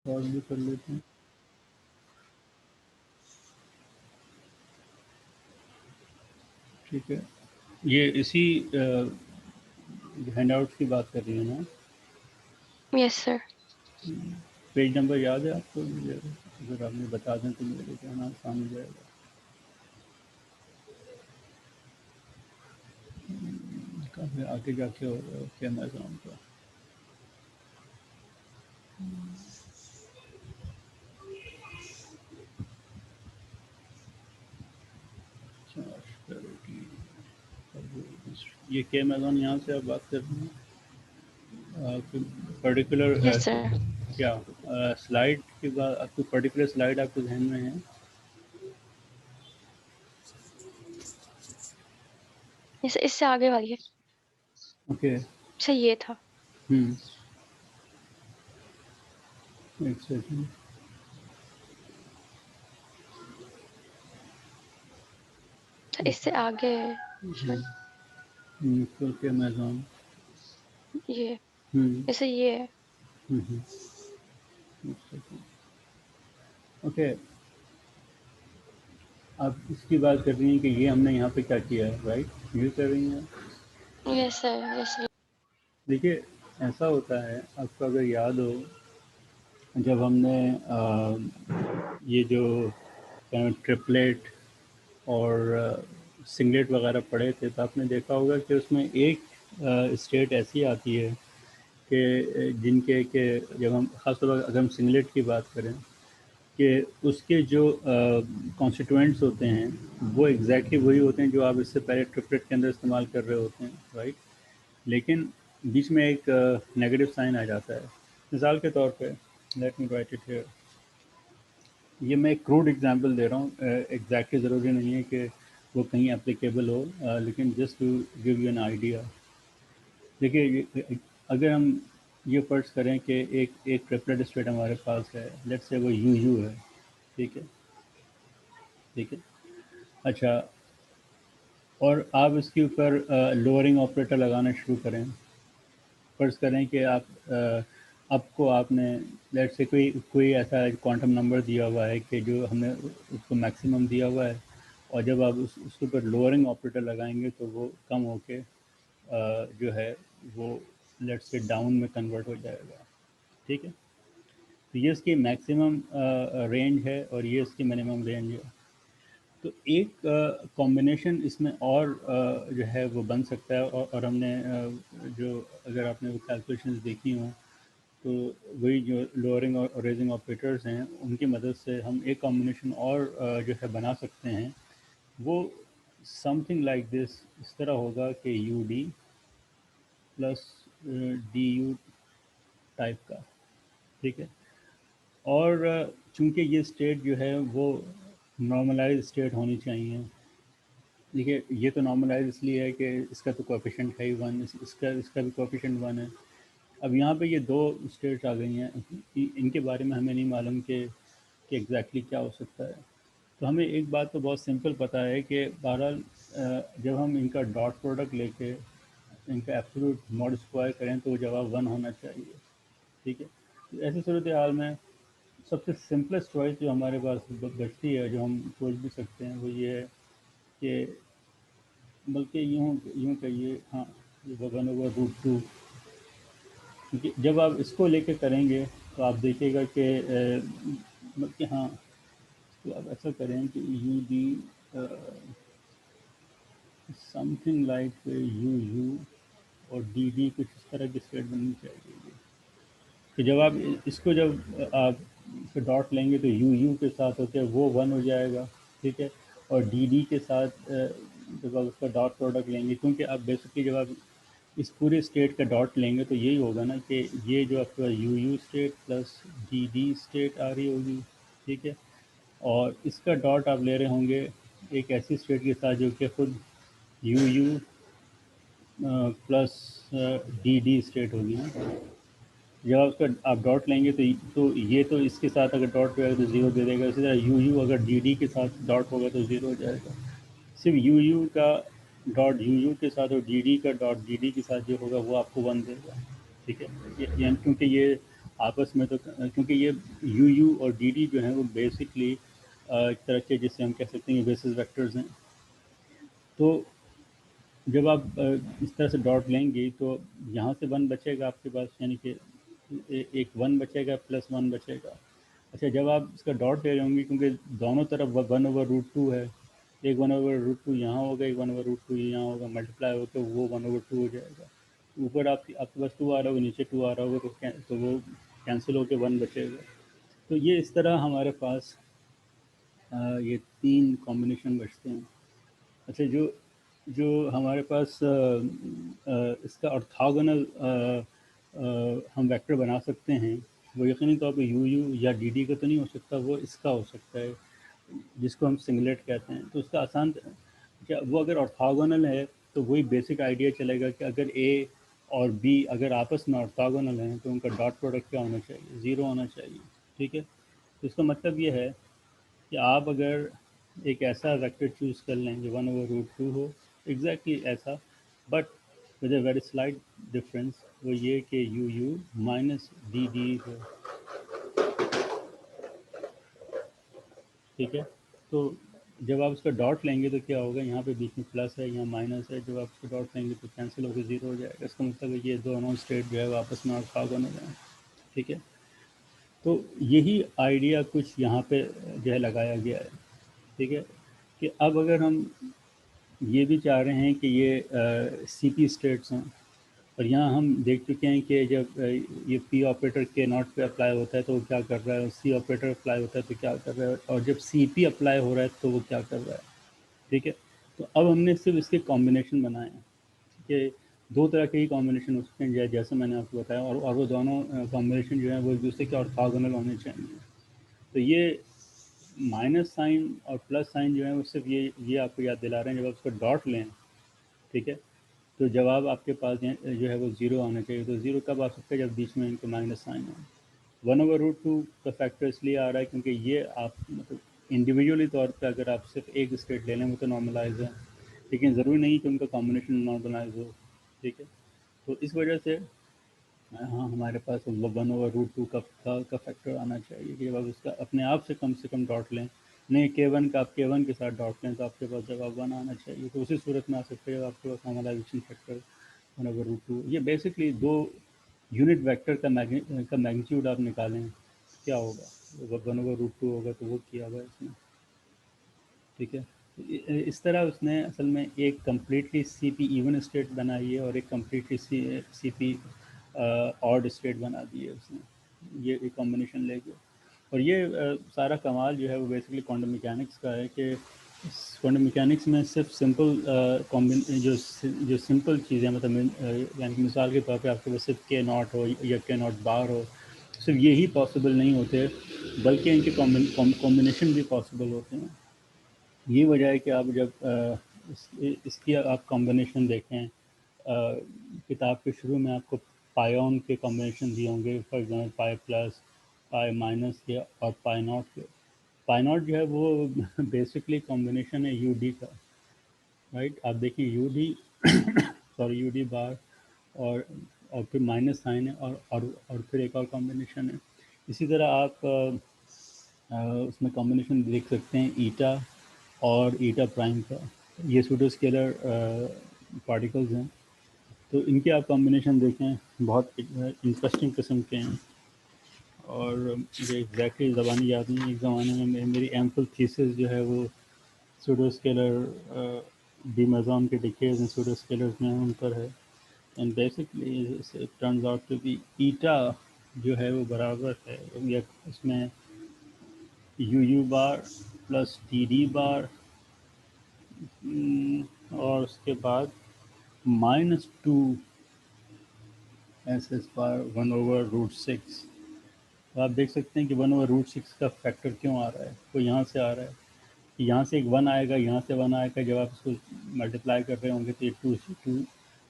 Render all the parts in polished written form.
اور بھی کر لیتے ہیں. ٹھیک ہے, یہ اسی ہینڈ آؤٹ کی بات کر رہی ہیں نا؟ یس سر. پیج نمبر یاد ہے آپ کو؟ مجھے اگر آپ نے بتا دیں تو میرے کہنا آسان ہو جائے گا. کافی آگے جا کے ہو رہا ہے کہ امیزون کا. یہ کہ امیزون یہاں سے آپ بات کر رہے ہیں کوئی پرٹیکولر یس سر. کیا سلائڈ کی بات؟ آپ کو پرٹیکولر سلائڈ آپ کے ذہن میں ہے؟ اس سے آگے والی ہے. اوکے. اچھا یہ تھا. ایک سیکنڈ. اس سے آگے شاید کہ امیزون یہ ایسے یہ ہے. اوکے, آپ اس کی بات کر رہی ہیں کہ یہ ہم نے یہاں پہ کیا کیا ہے, رائٹ؟ یہ کر رہی ہیں. یس سر. یس سر. دیکھیے ایسا ہوتا ہے, آپ کو اگر یاد ہو جب ہم نے یہ جو ٹرپلیٹ اور سنگلیٹ وغیرہ پڑھے تھے تو آپ نے دیکھا ہوگا کہ اس میں ایک اسٹیٹ ایسی آتی ہے کہ جن کے کہ جب ہم خاص طور پر اگر ہم سنگلیٹ کی بات کریں کہ اس کے جو کانسٹیٹوئنٹس ہوتے ہیں وہ ایگزیکٹلی وہی ہوتے ہیں جو آپ اس سے پہلے ٹرپلیٹ کے اندر استعمال کر رہے ہوتے ہیں, رائٹ؟ لیکن بیچ میں ایک نیگیٹو سائن آ جاتا ہے. مثال کے طور پہ let me right it here. یہ میں ایک کروڈ ایگزامپل دے رہا ہوں, ایگزیکٹلی ضروری نہیں ہے کہ وہ کہیں اپلیکیبل ہو, لیکن just to give you an idea. دیکھیے اگر ہم یہ فرض کریں کہ ایک ٹرپلیٹ اسٹیٹ ہمارے پاس ہے, لیٹ سے وہ یو ہے, ٹھیک ہے, ٹھیک ہے. اچھا, اور آپ اس کے اوپر لوورنگ آپریٹر لگانا شروع کریں. فرض کریں کہ آپ نے لیٹ سے کوئی ایسا کوانٹم نمبر دیا ہوا ہے کہ جو ہم نے اس کو میکسیمم دیا ہوا ہے, اور جب آپ اس کے اوپر لوورنگ آپریٹر لگائیں گے تو وہ کم ہو کے جو ہے وہ لیٹ سے ڈاؤن میں کنورٹ ہو جائے گا, ٹھیک ہے. تو یہ اس کی میکسیمم رینج ہے اور یہ اس کی منیمم رینج ہے. تو ایک کمبینیشن اس میں اور جو ہے وہ بن سکتا ہے, اور ہم نے جو اگر آپ نے وہ کیلکولیشنز دیکھی ہوں تو وہی جو لوورنگ اور ریزنگ آپریٹرز ہیں ان کی مدد سے ہم ایک کمبینیشن اور جو ہے بنا سکتے ہیں. وہ سم تھنگ لائک دس, اس طرح ہوگا کہ U D plus D you type کا, ٹھیک ہے. اور چونکہ یہ اسٹیٹ جو ہے وہ نارملائز اسٹیٹ ہونی چاہیے. دیکھیے یہ تو نارملائز اس لیے ہے کہ اس کا تو کوفیشنٹ ہے ہی 1, اس کا بھی کوفیشنٹ 1 ہے. اب یہاں پہ یہ 2 اسٹیٹس آ گئی ہیں, ان کے بارے میں ہمیں نہیں معلوم کہ ایگزیکٹلی کیا ہو سکتا ہے. تو ہمیں ایک بات تو بہت سمپل پتہ ہے کہ بہرحال جب ہم ان کا ڈاٹ پروڈکٹ لے کے ان کا ایبسولوٹ ماڈ اسکوائر کریں تو وہ جواب 1 ہونا چاہیے, ٹھیک ہے. تو ایسی صورتحال میں سب سے سمپلسٹ چوائس جو ہمارے پاس بچتی ہے, جو ہم سوچ بھی سکتے ہیں, وہ یہ ہے کہ بلکہ یوں کہیے, ہاں, 1/√2. کیونکہ جب آپ اس کو لے کے کریں گے تو آپ دیکھیے گا کہ بلکہ ہاں تو آپ ایسا کریں کہ U D some thing like you اور ڈی ڈی کچھ اس طرح کی اسٹیٹ بننی چاہیے. کہ جب آپ اس کو جب آپ ڈاٹ لیں گے تو یو کے ساتھ ہوتے وہ 1 ہو جائے گا, ٹھیک ہے. اور ڈی ڈی کے ساتھ جب آپ اس کا ڈاٹ پروڈکٹ لیں گے, کیونکہ آپ بیسکلی جب آپ اس پورے اسٹیٹ کا ڈاٹ لیں گے تو یہی ہوگا نا کہ یہ جو آپ کا U state plus D D state آ رہی ہوگی, ٹھیک ہے. اور اس کا ڈاٹ آپ لے رہے ہوں گے ایک ایسی اسٹیٹ کے ساتھ جو کہ خود you plus D D state ہوگی نا. جب آپ کا آپ ڈاٹ لیں گے تو یہ تو اس کے ساتھ اگر ڈاٹ پہ آئے تو 0 دے دے گا, اسی طرح یو اگر ڈی ڈی کے ساتھ ڈاٹ ہوگا تو 0 ہو جائے گا. صرف یو کا ڈاٹ یو کے ساتھ اور ڈی ڈی کا ڈاٹ ڈی ڈی کے ساتھ جو ہوگا وہ آپ کو 1 دے گا, ٹھیک ہے. یعنی کیونکہ یہ آپس میں تو کیونکہ یہ یو یو اور ڈی ڈی جو ہیں وہ بیسکلی ایک طرح کے جسے ہم کہہ سکتے ہیں بیسس ویکٹرز ہیں. تو جب آپ اس طرح سے ڈاٹ لیں گے تو یہاں سے 1 بچے گا آپ کے پاس، یعنی کہ ایک 1 بچے گا پلس 1 بچے گا. اچھا جب آپ اس کا ڈاٹ لے رہے ہوں گے کیونکہ دونوں طرف 1/√2 ہے، ایک 1/√2 یہاں ہوگا، ایک 1/√2 یہاں ہوگا، ملٹیپلائی ہو تو وہ 1/2 ہو جائے گا. اوپر آپ کے پاس 2 آ رہا ہوگا، نیچے 2 آ رہا ہوگا تو وہ کینسل ہو کے 1 بچے گا. تو یہ اس طرح ہمارے پاس یہ 3 کمبینیشن بچتے ہیں. اچھا جو ہمارے پاس اس کا آرتھوگونل ہم ویکٹر بنا سکتے ہیں وہ یقینی طور پہ یو یو یا ڈی ڈی کا تو نہیں ہو سکتا، وہ اس کا ہو سکتا ہے جس کو ہم سنگلیٹ کہتے ہیں. تو اس کا آسان وہ اگر آرتھوگونل ہے تو وہی بیسک آئیڈیا چلے گا کہ اگر اے اور بی اگر آپس میں آرتھوگونل ہیں تو ان کا ڈاٹ پروڈکٹ کیا ہونا چاہیے، 0 ہونا چاہیے. ٹھیک ہے، تو اس کا مطلب یہ ہے کہ آپ اگر ایک ایسا ویکٹر چوز کر لیں جو 1/√2 ہو، ایگزیکٹلی ایسا، but with a very slight difference, وہ یہ کہ U U minus D D ہو. ٹھیک ہے، تو جب آپ اس کا ڈاٹ لیں گے تو کیا ہوگا، یہاں پہ بیچ میں پلس ہے، یہاں مائنس ہے، جب آپ اس کا ڈاٹ لیں گے تو کینسل ہو کے 0 ہو جائے گا. اس کا مطلب ہے یہ دونوں اسٹیٹ جو ہے وہ آپس میں آرتھوگونل ہیں. ٹھیک ہے، تو یہی آئیڈیا کچھ یہاں پہ جو ہے لگایا گیا ہے. ٹھیک ہے، کہ اب اگر ہم یہ بھی چاہ رہے ہیں کہ یہ سی پی اسٹیٹس ہیں، اور یہاں ہم دیکھ چکے ہیں کہ جب یہ پی آپریٹر کے ناٹ پہ اپلائی ہوتا ہے تو وہ کیا کر رہا ہے، اور سی آپریٹر اپلائی ہوتا ہے تو کیا کر رہا ہے، اور جب سی پی اپلائی ہو رہا ہے تو وہ کیا کر رہا ہے. ٹھیک ہے، تو اب ہم نے صرف اس کے کمبینیشن بنائے ہیں کہ 2 طرح کے ہی کمبینیشن ہو سکتے ہیں جیسے میں نے آپ کو بتایا، اور وہ دونوں کمبینیشن جو ہیں وہ ایک دوسرے کے آرتھوگونل ہونے چاہیے. تو یہ مائنس سائن اور پلس سائن جو ہے وہ صرف یہ آپ کو یاد دلا رہے ہیں جب آپ اس کو ڈاٹ لیں. ٹھیک ہے، تو جواب آپ کے پاس جو ہے وہ 0 آنا چاہیے. تو 0 کب آ سکتا ہے، جب بیچ میں ان کے مائنس سائن ہے. 1/√2 کا فیکٹر اس لیے آ رہا ہے کیونکہ یہ آپ مطلب انڈیویجولی طور پہ اگر آپ صرف ایک اسٹیٹ لے لیں وہ تو نارملائز ہے، لیکن ضروری نہیں کہ ان کا کمبینیشن نارملائز ہو. ٹھیک ہے، تو اس وجہ سے ہاں ہمارے پاس 1/√2 کا فیکٹر آنا چاہیے کہ جب آپ اس کا اپنے آپ سے کم ڈاٹ لیں، نہیں K1 کا آپ K1 کے ساتھ ڈاٹ لیں تو آپ کے پاس جواب 1 آنا چاہیے. تو اسی صورت میں آ سکتے ہیں آپ کے پاس نارملائزیشن فیکٹر 1/√2. یہ بیسکلی 2 یونٹ ویکٹر کا میگنیٹیوڈ آپ نکالیں کیا ہوگا، 1/√2 ہوگا تو وہ کیا ہوگا اس میں. ٹھیک ہے، اس طرح اس نے اصل میں ایک کمپلیٹلی سی پی ایون اسٹیٹ بنائی ہے اور ایک کمپلیٹلی سی پی آڈ اسٹیٹ بنا دی ہے اس نے، یہ ایک کمبینیشن لے کے. اور یہ سارا کمال جو ہے وہ بیسکلی کوانٹم میکینکس کا ہے کہ کوانٹم میکینکس میں صرف سمپل جو سمپل چیزیں مطلب یعنی کہ مثال کے طور پہ آپ کے پاس صرف K0 ہو یا K0 بار ہو، صرف یہی پاسبل نہیں ہوتے بلکہ ان کے کمبینیشن بھی پاسبل ہوتے ہیں. یہ وجہ ہے کہ آپ جب اس کی آپ کمبینیشن دیکھیں، کتاب کے شروع میں آپ کو پائیون کے کمبینیشن دیے ہوں گے، for example pi plus, pi minus کے اور پائی ناٹ کے. پائی ناٹ جو ہے وہ بیسکلی کمبینیشن ہے یو ڈی کا، رائٹ. آپ دیکھیں U D U D bar اور پھر مائنس سائن ہے اور پھر ایک اور کمبینیشن ہے. اسی طرح آپ اس میں کمبینیشن دیکھ سکتے ہیں ایٹا اور ایٹا پرائم کا. یہ سوڈو اسکیلر پارٹیکلز ہیں، تو ان کے آپ کمبینیشن دیکھیں بہت انٹرسٹنگ قسم کے ہیں. اور مجھے ایگزیکٹلی زبانی یاد نہیں، ایک زمانے میں میری ایم فل تھیسس جو ہے وہ سوڈو اسکیلر ڈی میزون کے ڈکیز ہیں سوڈو اسکیلرز میں ان پر ہے. And basically it turns out to be eta جو ہے وہ برابر ہے اس میں U U bar plus T D bar اور اس کے بعد -2 ایس ایس بار 1/√6. تو آپ دیکھ سکتے ہیں کہ 1/√6 کا فیکٹر کیوں آ رہا ہے، وہ یہاں سے آ رہا ہے کہ یہاں سے ایک 1 آئے گا، یہاں سے 1 آئے گا. جب آپ اس کو ملٹیپلائی کر رہے ہوں گے تو یہ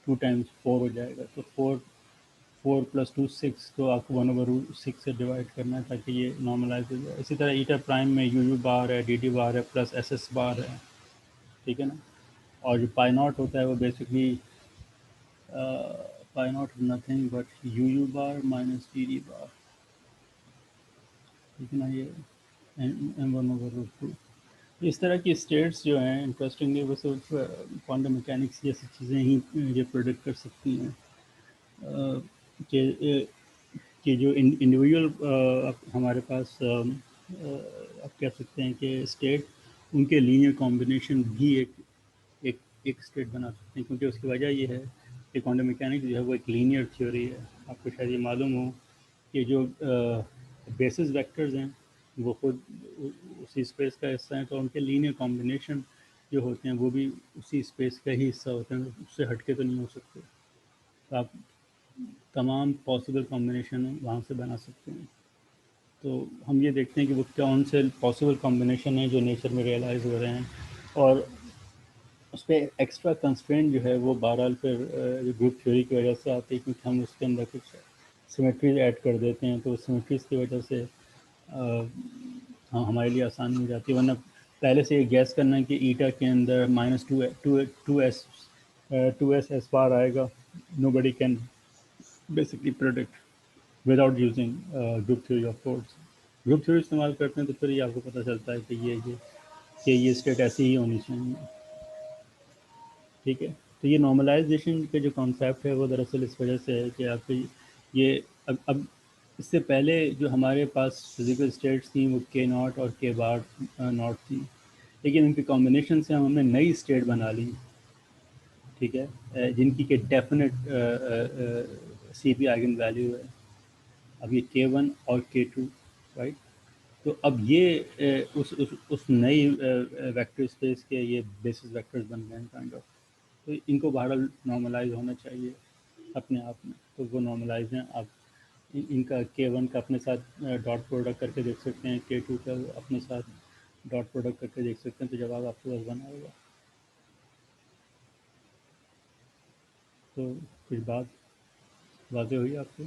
2 ٹائمز 4 ہو جائے گا. تو 4 + 2 6، تو آپ کو 1/6 سے ڈیوائڈ کرنا ہے تاکہ یہ نارملائز ہو جائے. اسی طرح ایٹا پرائم میں یو یو بار ہے، ڈی ڈی بار ہے، پلس ایس ایس بار ہے. ٹھیک ہے نا. اور جو پائی ناٹ ہوتا ہے وہ basically pi not nothing but you U bar minus D D bar. ٹھیک ہے نا. یہ M1/√2. اس طرح کی اسٹیٹس جو ہیں انٹرسٹنگلی وہ صرف کوانٹم میکینکس جیسی چیزیں ہی یہ پروڈکٹ کر سکتی ہیں کہ جو انڈیویجول ہمارے پاس آپ کہہ سکتے ہیں کہ اسٹیٹ ان کے لینئر کمبینیشن بھی ایک اسٹیٹ بنا سکتے ہیں، کیونکہ اس کی وجہ یہ ہے کہ کوانٹم میکینکس جو ہے وہ ایک لینئر تھیوری ہے. آپ کو شاید یہ معلوم ہو کہ جو بیسس ویکٹرز ہیں وہ خود اسی اسپیس کا حصہ ہیں، تو ان کے لینئر کمبینیشن جو ہوتے ہیں وہ بھی اسی اسپیس کا ہی حصہ ہوتے ہیں، اس سے ہٹ کے تو نہیں ہو سکتے. تو آپ تمام پاسبل کمبینیشن وہاں سے بنا سکتے ہیں. تو ہم یہ دیکھتے ہیں کہ وہ کون سے پاسبل کمبینیشن ہیں جو نیچر میں ریئلائز ہو رہے ہیں، اور اس پہ ایکسٹرا کنسٹرینٹ جو ہے وہ بہرحال پھر گروپ تھیوری کی وجہ سے آتی ہے، کیونکہ ہم اس کے اندر کچھ سیمیٹریز ایڈ کر دیتے ہیں، تو سیمیٹریز کی وجہ سے ہمارے لیے آسانی ہو جاتی ہے. ورنہ پہلے سے یہ گیس کرنا ہے کہ ایٹا کے اندر -2s ایس بار آئے گا، nobody can basically product without using group theory of force. Group theory استعمال کرتے ہیں تو پھر یہ آپ کو پتہ چلتا ہے کہ یہ اسٹیٹ ایسی ہی ہونی چاہیے. ٹھیک ہے. تو یہ نارملائزیشن کے جو کانسیپٹ ہے وہ دراصل اس وجہ سے ہے کہ آپ کو یہ اب اس سے پہلے جو ہمارے پاس فزیکل اسٹیٹس تھیں وہ k0 اور k⁻0 تھیں، لیکن ان کے کمبینیشن سے ہم نے نئی اسٹیٹ بنا لی، ٹھیک ہے، جن کی کہ ڈیفینٹ سی پی آئگن ویلیو ہے. اب یہ k1 اور k2 رائٹ. تو اب یہ اس نئی ویکٹر اسپیس کے یہ بیسس ویکٹرز بن گئے ہیں کائنڈ آف. تو ان کو بہرحال نارملائز ہونا چاہیے اپنے آپ میں، تو وہ نارملائز ہیں. آپ ان کا k1 کا اپنے ساتھ ڈاٹ پروڈکٹ کر کے دیکھ سکتے ہیں، k2 کا اپنے ساتھ ڈاٹ پروڈکٹ کر کے دیکھ سکتے ہیں، تو جواب آپ کے پاس بنا ہوگا. تو کچھ بات واضح ہوئی آپ کو؟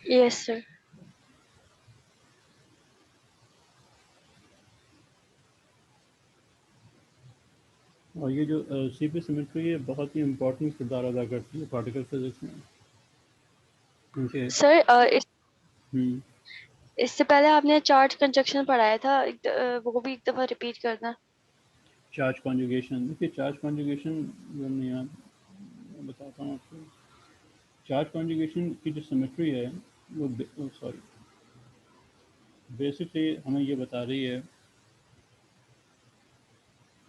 یس سر. اور یہ جو سی پی سیمیٹری ہے بہت ہی امپورٹنٹ کردار ادا کرتی ہے پارٹیکل فزکس میں، کیونکہ سر اس سے پہلے آپ نے چارج کنجکشن پڑھایا تھا، وہ بھی ایک دفعہ ریپیٹ کرنا. چارج کانجوگیشن، دیکھیے چارج کانجوگیشن جو میں یہاں بتاتا ہوں آپ کو. چارج کانجوگیشن کی جو سیمیٹری ہے وہ بیسکلی ہمیں یہ بتا رہی ہے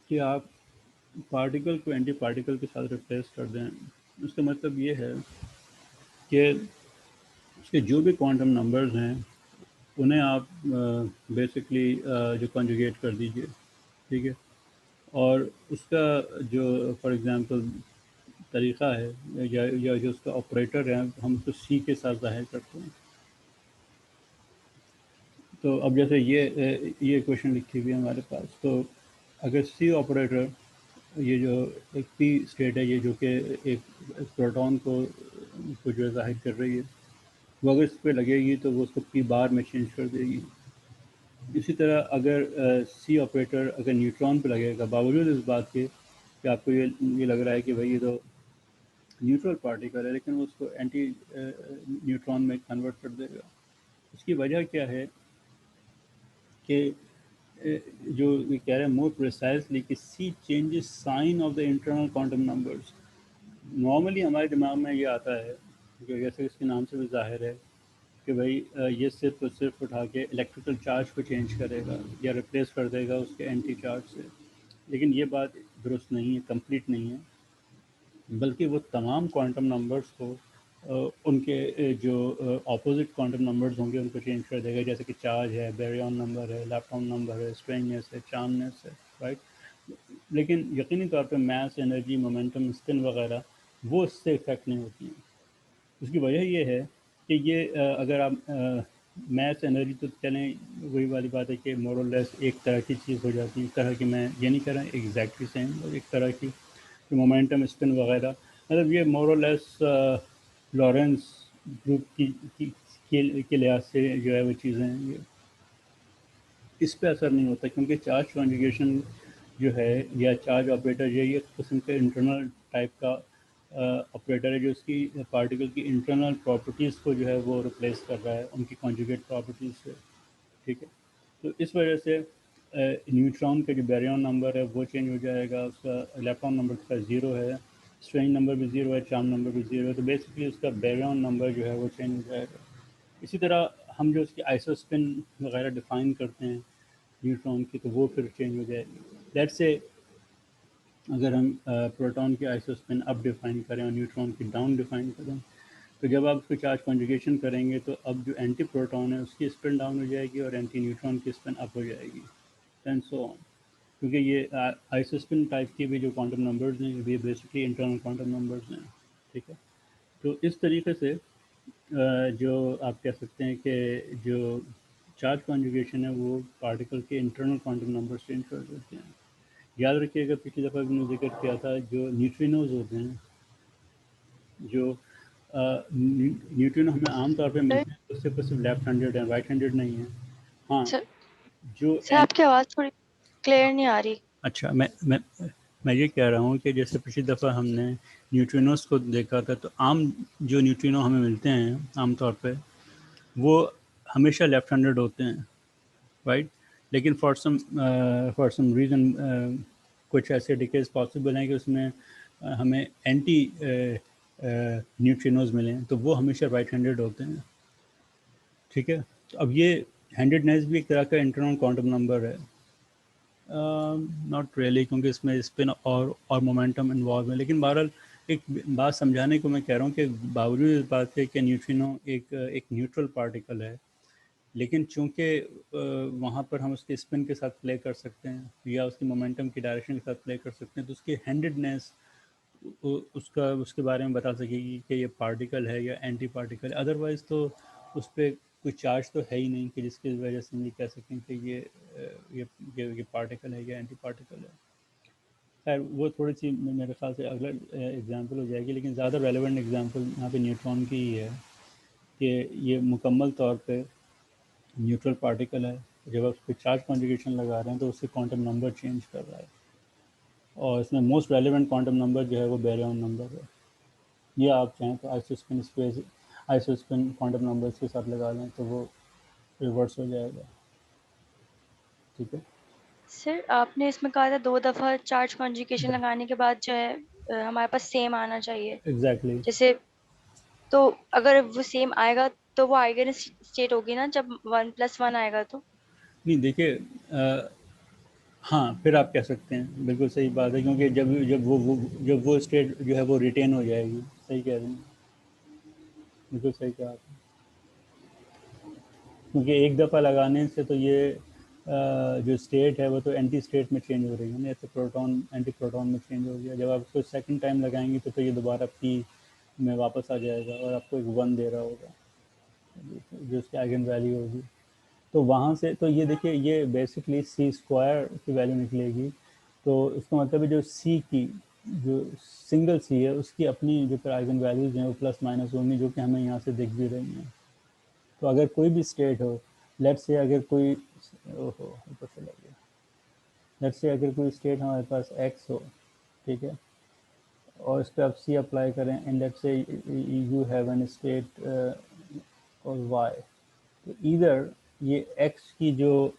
کہ آپ پارٹیکل کو اینٹی پارٹیکل کے ساتھ ریپلیس کر دیں. اس کا مطلب یہ ہے کہ اس کے جو بھی کوانٹم نمبرز ہیں انہیں آپ بیسکلی جو کنجوگیٹ کر دیجئے، ٹھیک ہے. اور اس کا جو فار ایگزامپل طریقہ ہے یا جو اس کا آپریٹر ہے ہم اس کو سی کے ساتھ ظاہر کرتے ہیں. تو اب جیسے یہ کویشچن لکھی ہوئی ہے ہمارے پاس، تو اگر سی آپریٹر یہ جو ایک پی اسٹیٹ ہے، یہ جو کہ ایک پروٹون کو جو ہے ظاہر کر رہی ہے، وہ اگر اس پہ لگے گی تو وہ اس کو پی بار میں چینج کر دے گی. اسی طرح اگر سی آپریٹر اگر نیوٹران پہ لگے گا، باوجود اس بات کے کہ آپ کو یہ لگ رہا ہے کہ بھائی یہ تو نیوٹرل پارٹیکل ہے، لیکن وہ اس کو اینٹی نیوٹران میں کنورٹ کر دے گا. اس کی وجہ کیا ہے کہ جو یہ کہہ رہے ہیں مور پریسائزلی کہ C changes sign of the internal quantum numbers. Normally ہمارے دماغ میں یہ آتا ہے کہ جیسے اس کے نام سے بھی ظاہر ہے کہ بھائی یہ صرف اور صرف اٹھا کے الیکٹریکل چارج کو چینج کرے گا یا ریپلیس کر دے گا اس کے اینٹی چارج سے. لیکن یہ بات درست نہیں ہے، کمپلیٹ نہیں ہے، بلکہ وہ تمام کوانٹم نمبرز کو ان کے جو اپوزٹ کوانٹم نمبرز ہوں گے ان کو چینج کر دے گا. جیسے کہ چارج ہے، بیریون نمبر ہے، لیپٹون نمبر ہے، اسٹرینگنیس ہے، چارمنیس ہے، رائٹ. لیکن یقینی طور پہ میس، انرجی، مومنٹم، اسپن وغیرہ وہ اس سے افیکٹ نہیں ہوتی ہیں. اس کی وجہ یہ ہے کہ یہ اگر آپ میس انرجی تو چلیں وہی والی بات ہے کہ مور اور لیس ایک طرح کی چیز ہو جاتی ہے. ایک طرح کی، میں یہ نہیں کہہ رہا ایگزیکٹلی سیم، اور ایک طرح کی مومنٹم، اسپن وغیرہ، مطلب یہ مور اور لیس لارنس گروپ کے لحاظ سے جو ہے وہ چیزیں یہ اس پہ اثر نہیں ہوتا، کیونکہ چارج کانجوگیشن جو ہے یا چارج آپریٹر یہ ایک قسم کے انٹرنل ٹائپ کا آپریٹر ہے جو اس کی پارٹیکل کی انٹرنل پراپرٹیز کو جو ہے وہ ریپلیس کر رہا ہے ان کی کانجوگیٹ پراپرٹیز سے. ٹھیک ہے. تو اس وجہ سے نیوٹران کا جو بیرون نمبر ہے وہ چینج ہو جائے گا, اس کا الیکٹران نمبر اس کا 0 ہے, اسٹرینج نمبر بھی 0 ہے, چارم نمبر بھی 0 ہے, تو بیسکلی اس کا بیرون نمبر جو ہے وہ چینج ہو جائے گا. اسی طرح ہم جو اس کی آئسو اسپن وغیرہ ڈیفائن کرتے ہیں نیوٹران کی, تو وہ پھر چینج ہو جائے گی. لیٹ سے اگر ہم پروٹون کی آئسو اسپن اپ ڈیفائن کریں اور نیوٹران کی ڈاؤن ڈیفائن کریں, تو جب آپ اس کو چارج کانجوگیشن کریں گے تو اب جو اینٹی پروٹون ہے اس کی اسپن ڈاؤن ہو جائے گی اور اینٹی نیوٹران کی اسپن اپ ہو جائے گی, اینڈ سو آن. کیونکہ یہ آئسو اسپن ٹائپ کی بھی جو کوانٹم نمبرز ہیں یہ بیسکلی انٹرنل کوانٹم نمبرز ہیں. ٹھیک ہے. تو اس طریقے سے جو آپ کہہ سکتے ہیں کہ جو چارج کانجوگیشن ہے وہ پارٹیکل کے انٹرنل کوانٹم نمبر چینج کر دیتے ہیں. یاد رکھیے گا پچھلی دفعہ بھی نے ذکر کیا تھا جو نیوٹرینوز ہوتے ہیں, جو نیوٹرینو ہمیں عام طور پہ سر ملتے ہیں تو صرف لیفٹ ہینڈیڈ ہیں, رائٹ ہینڈیڈ نہیں ہیں. ہاں سر جو سر آپ کی آواز تھوڑی کلیئر نہیں آ رہی. اچھا, میں یہ کہہ رہا ہوں کہ جیسے پچھلی دفعہ ہم نے نیوٹرینوز کو دیکھا تھا, تو عام جو نیوٹرینو ہمیں ملتے ہیں عام طور پہ وہ ہمیشہ لیفٹ ہینڈیڈ ہوتے ہیں, رائٹ. لیکن فار سم ریزن کچھ ایسے ڈیکیز پاسبل ہیں کہ اس میں ہمیں اینٹی نیوٹرینوز ملیں, تو وہ ہمیشہ رائٹ ہینڈیڈ ہوتے ہیں. ٹھیک ہے. تو اب یہ ہینڈیڈنیس بھی ایک طرح کا انٹرنل کوانٹم نمبر ہے. ناٹ ریئلی, کیونکہ اس میں اسپن اور مومنٹم انوالو ہے. لیکن بہرحال ایک بات سمجھانے کو میں کہہ رہا ہوں کہ باوجود اس بات کے کہ نیوٹرینو ایک نیوٹرل پارٹیکل ہے, لیکن چونکہ وہاں پر ہم اس کے اسپن کے ساتھ پلے کر سکتے ہیں یا اس کی مومنٹم کی ڈائریکشن کے ساتھ پلے کر سکتے ہیں, تو اس کی ہینڈیڈنیس اس کے بارے میں بتا سکے گی کہ یہ پارٹیکل ہے یا اینٹی پارٹیکل ہے. ادروائز تو اس پہ کوئی چارج تو ہے ہی نہیں کہ جس کی وجہ سے ہم یہ کہہ سکیں کہ یہ پارٹیکل ہے یا اینٹی پارٹیکل ہے. خیر وہ تھوڑی سی میرے خیال سے اگلا ایگزامپل ہو جائے گی, لیکن زیادہ ریلیونٹ ایگزامپل یہاں پہ نیوٹران کی ہی ہے کہ یہ مکمل طور پہ نیوٹرل پارٹیکل ہے. جب آپ اس پہ چارج کانجوگیشن لگا رہے ہیں تو اس سے کوانٹم نمبر چینج کر رہا ہے, اور اس میں موسٹ ریلیونٹ کوانٹم نمبر جو ہے وہ بیرون نمبر ہے. یا آپ چاہیں تو آئسو اسپن کوانٹم نمبر کے ساتھ لگا لیں تو وہ ریورس ہو جائے گا. ٹھیک ہے. سر آپ نے اس میں کہا تھا 2 دفعہ چارج کانجوگیشن لگانے کے بعد جو ہے ہمارے پاس سیم آنا چاہیے. ایگزیکٹلی. جیسے تو اگر وہ سیم آئے گا تو وہ آئیگن اسٹیٹ ہوگی نا جب 1+1 آئے گا تو. نہیں دیکھیے, ہاں پھر آپ کہہ سکتے ہیں, بالکل صحیح بات ہے, کیونکہ جب وہ اسٹیٹ جو ہے وہ ریٹین ہو جائے گی. صحیح کہہ رہے ہیں, بالکل صحیح کہا آپ نے. کیونکہ ایک دفعہ لگانے سے تو یہ جو اسٹیٹ ہے وہ تو اینٹی اسٹیٹ میں چینج ہو رہی ہے نا, ایسے پروٹون اینٹی پروٹون میں چینج ہو گیا. جب آپ اس کو سیکنڈ ٹائم لگائیں گے تو یہ دوبارہ پی میں واپس آ جائے گا اور آپ کو ایک 1 دے رہا ہوگا جو اس کی آئگن ویلیو ہوگی. تو وہاں سے تو یہ دیکھیے یہ بیسکلی سی اسکوائر کی ویلیو نکلے گی. تو اس کا مطلب ہے جو سی کی جو سنگل سی ہے اس کی اپنی جو آئگن ویلیوز ہیں وہ پلس مائنس ہوں گی, جو کہ ہمیں یہاں سے دکھ بھی رہی ہیں. تو اگر کوئی بھی اسٹیٹ ہو, لیٹ سے اگر کوئی اوپر چلا گیا, لیٹ سے اگر کوئی اسٹیٹ ہمارے پاس ایکس ہو, ٹھیک ہے, اور اس پہ آپ سی اپلائی کریں, اینڈ لیٹ سے یو ہیو این اسٹیٹ اور وائی, تو ادھر یہ ایکس کی جو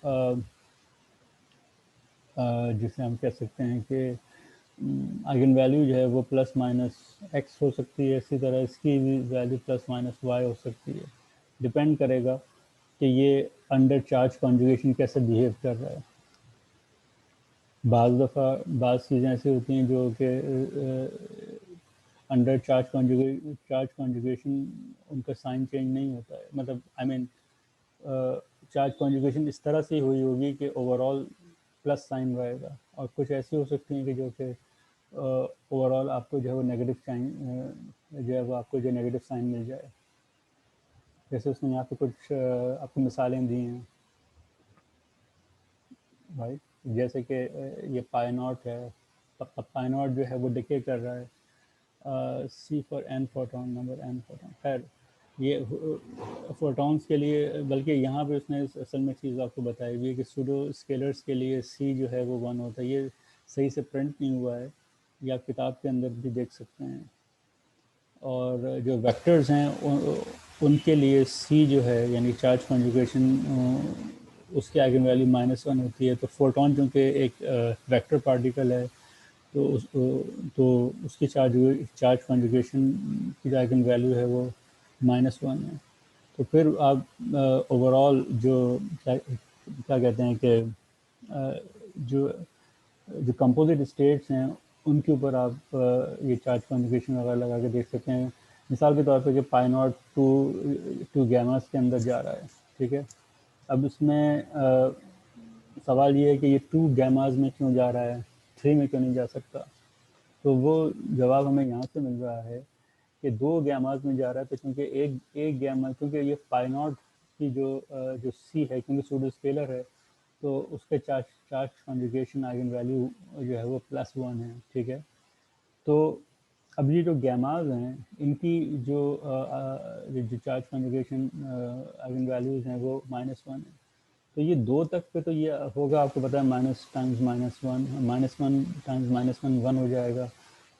جسے ہم کہہ سکتے ہیں کہ آئگن ویلیو جو ہے وہ پلس مائنس ایکس ہو سکتی ہے, اسی طرح اس کی بھی ویلیو پلس مائنس وائی ہو سکتی ہے. ڈپینڈ کرے گا کہ یہ انڈر چارج کانجوگیشن کیسے بیہیو کر رہا ہے. بعض دفعہ بعض چیزیں ایسی ہوتی ہیں جو کہ انڈر چارج کانجوگیشن ان کا سائن چینج نہیں ہوتا ہے. مطلب آئی مین چارج کانجوگیشن اس طرح سے ہوئی ہوگی کہ اوور آل پلس سائن رہے گا, اور کچھ ایسی ہو سکتی ہیں کہ جو کہ اوور آل آپ کو جو ہے وہ نیگیٹو سائن جو ہے وہ آپ کو جو نیگیٹو سائن مل جائے. جیسے اس نے یہاں پہ کچھ آپ کو مثالیں دی ہیں بھائی, جیسے کہ یہ پائی ناٹ ہے, پائی ناٹ جو ہے وہ ڈکے کر رہا ہے C for N photon number N photon. خیر یہ فوٹونس کے لیے, بلکہ یہاں پہ اس نے اصل میں چیز آپ کو بتائی ہوئی ہے کہ سوڈو اسکیلرس کے لیے سی جو ہے وہ 1 ہوتا ہے. یہ صحیح سے پرنٹ نہیں ہوا ہے, یہ آپ کتاب کے اندر بھی دیکھ سکتے ہیں. اور جو ویکٹرز ہیں ان کے لیے سی جو ہے یعنی چارج کنجوگیشن اس کی آئگن ویلیو -1 ہوتی ہے. تو فوٹون چونکہ ایک ویکٹر پارٹیکل ہے تو اس کی چارج کنجوگیشن کی جو آئگن ویلیو ہے وہ -1 ہے. تو پھر آپ اوور آل جو کیا کہتے ہیں کہ جو جو کمپوزٹ اسٹیٹس ہیں ان کے اوپر آپ یہ چارج کنجوگیشن وغیرہ لگا کے دیکھ سکتے ہیں. مثال کے طور پہ کہ پائی ناٹ ٹو گیماز کے اندر جا رہا ہے. ٹھیک ہے. اب اس میں سوال یہ ہے کہ یہ 2 گیماز میں کیوں جا رہا ہے، 3 میں کیوں نہیں جا سکتا. تو وہ جواب ہمیں یہاں سے مل رہا ہے کہ 2 گیماز میں جا رہا ہے تو کیونکہ ایک گیما، کیونکہ یہ پائی ناٹ کی جو سی ہے کیونکہ سوڈو اسکیلر ہے تو اس کے چارج کنجوگیشن آئگن ویلیو جو ہے وہ +1 ہے. ٹھیک ہے. تو اب یہ جو گیماز ہیں ان کی جو چارج کنجوگیشن آئگن ویلیوز ہیں وہ -1 ہے. تو یہ 2 تک پہ تو یہ ہوگا، آپ کو پتہ ہے -ٹائمز -1 -1 ٹائمز -1 1 ہو جائے گا.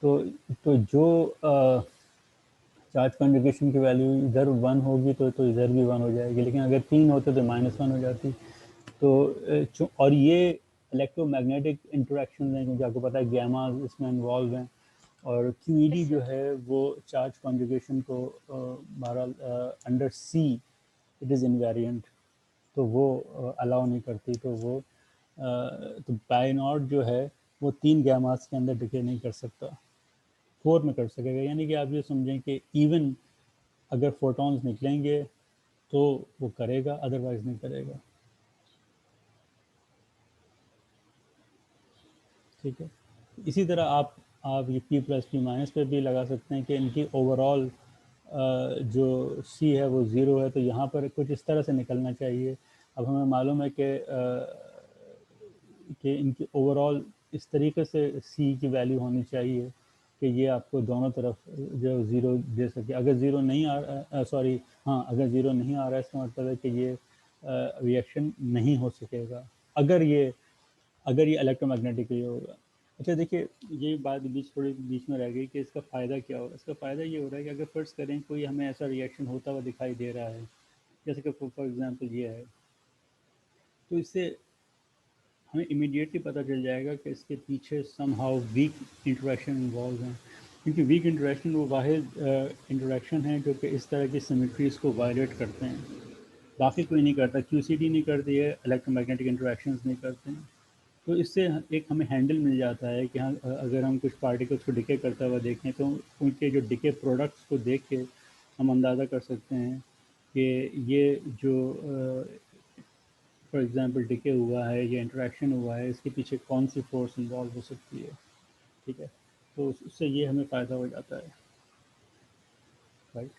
تو جو چارج کنجوگیشن کی ویلیو ادھر 1 ہوگی تو ادھر بھی 1 ہو جائے گی. لیکن اگر 3 ہوتے تو -1 ہو جاتی. تو اور یہ الیکٹرو میگنیٹک انٹریکشن ہیں کیونکہ آپ کو پتہ ہے گیماز اس میں انوالو ہیں. اور کیو ای ڈی اس سے جو ہے وہ چارج کنجوگیشن کو بہرحال under see it is invariant, تو وہ الاؤ نہیں کرتی. تو پائی ناٹ جو ہے وہ 3 گیماز کے اندر ڈکے نہیں کر سکتا، 4 میں کر سکے گا. یعنی کہ آپ یہ سمجھیں کہ ایون اگر فوٹونز نکلیں گے تو وہ کرے گا، ادروائز نہیں کرے گا. ٹھیک ہے. اسی طرح آپ یہ P+P- پہ بھی لگا سکتے ہیں کہ ان کی اوور آل جو سی ہے وہ 0 ہے. تو یہاں پر کچھ اس طرح سے نکلنا چاہیے. اب ہمیں معلوم ہے کہ ان کی اوور آل اس طریقے سے سی کی ویلیو ہونی چاہیے کہ یہ آپ کو دونوں طرف جو 0 دے سکے. اگر 0 نہیں آ اگر 0 نہیں آ رہا ہے اس کا مطلب ہے کہ یہ ریئیکشن نہیں ہو سکے گا اگر یہ الیکٹرو میگنیٹکلی ہوگا. اچھا دیکھیے یہ بات تھوڑی بیچ میں رہ گئی کہ اس کا فائدہ کیا ہوگا. اس کا فائدہ یہ ہو رہا ہے کہ اگر فرض کریں کوئی ہمیں ایسا ریئیکشن ہوتا ہوا دکھائی دے رہا ہے جیسے کہ فار ایگزامپل یہ ہے، تو اس سے ہمیں امیڈیٹلی پتہ چل جائے گا کہ اس کے پیچھے somehow weak interaction involve ہیں. کیونکہ ویک انٹریکشن وہ واحد انٹریکشن ہیں جو کہ اس طرح کی سیمیٹریز کو وائلیٹ کرتے ہیں. باقی کوئی نہیں کرتا، کیو سی ڈی نہیں کرتی ہے، الیکٹرو میگنیٹک انٹریکشنز نہیں کرتے ہیں. تو اس سے ایک ہمیں ہینڈل مل جاتا ہے کہ اگر ہم کچھ پارٹیکلس کو ڈکے کرتا ہوا دیکھیں تو ان کے جو ڈکے پروڈکٹس کو دیکھ کے ہم اندازہ کر سکتے ہیں کہ یہ جو فار ایگزامپل ڈکے ہوا ہے یا انٹریکشن ہوا ہے اس کے پیچھے کون سی فورس انوالو ہو سکتی ہے. ٹھیک ہے. تو اس سے یہ ہمیں فائدہ ہو جاتا ہے. رائٹ.